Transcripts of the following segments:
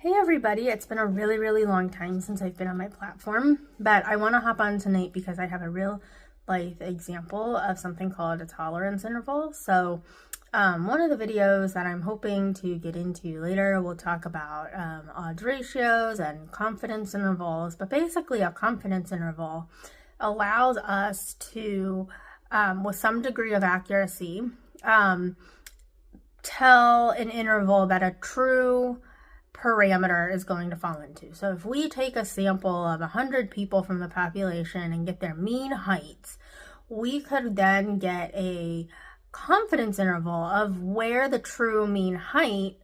Hey everybody, it's been a really long time since I've been on my platform, but I want to hop on tonight because I have a real life example of something called a tolerance interval. So one of the videos that I'm hoping to get into later will talk about odds ratios and confidence intervals, but basically a confidence interval allows us to, with some degree of accuracy, tell an interval that a true parameter is going to fall into. So if we take a sample of 100 people from the population and get their mean heights, we could then get a confidence interval of where the true mean height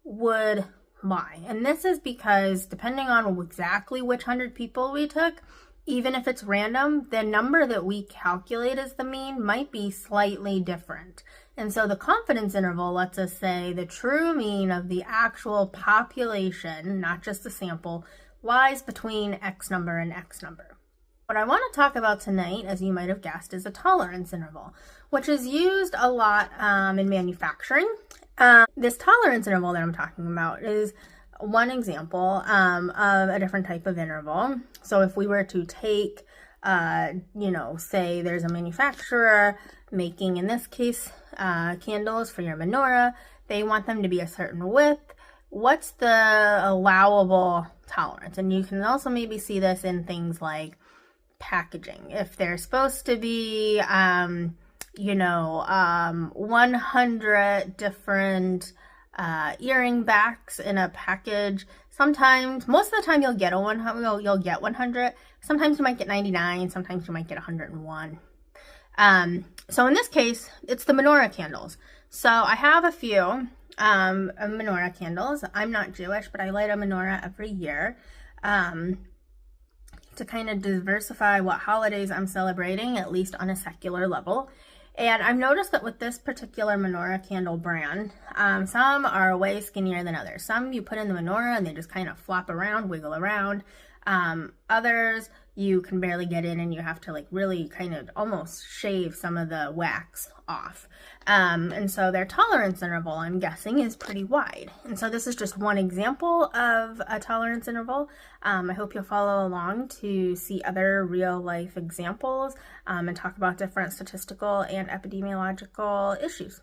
would lie. And this is because depending on exactly which 100 people we took, even if it's random, the number that we calculate as the mean might be slightly different. And so the confidence interval lets us say the true mean of the actual population, not just the sample, lies between X number and X number. What I want to talk about tonight, as you might have guessed, is a tolerance interval, which is used a lot in manufacturing. This tolerance interval that I'm talking about is one example of a different type of interval. So if we were to take, say there's a manufacturer making, in this case, candles for your menorah, they want them to be a certain width. What's the allowable tolerance? And you can also maybe see this in things like packaging. If they're supposed to be, 100 different earring backs in a package. Sometimes, most of the time, you'll get 100. Sometimes you might get 99. Sometimes you might get 101. So in this case, it's the menorah candles. So I have a few menorah candles. I'm not Jewish, but I light a menorah every year to kind of diversify what holidays I'm celebrating, at least on a secular level. And I've noticed that with this particular menorah candle brand, some are way skinnier than others. Some you put in the menorah and they just kind of flop around, wiggle around. Others you can barely get in and you have to like really kind of almost shave some of the wax off. And so their tolerance interval, I'm guessing, is pretty wide. And so this is just one example of a tolerance interval. I hope you'll follow along to see other real life examples and talk about different statistical and epidemiological issues.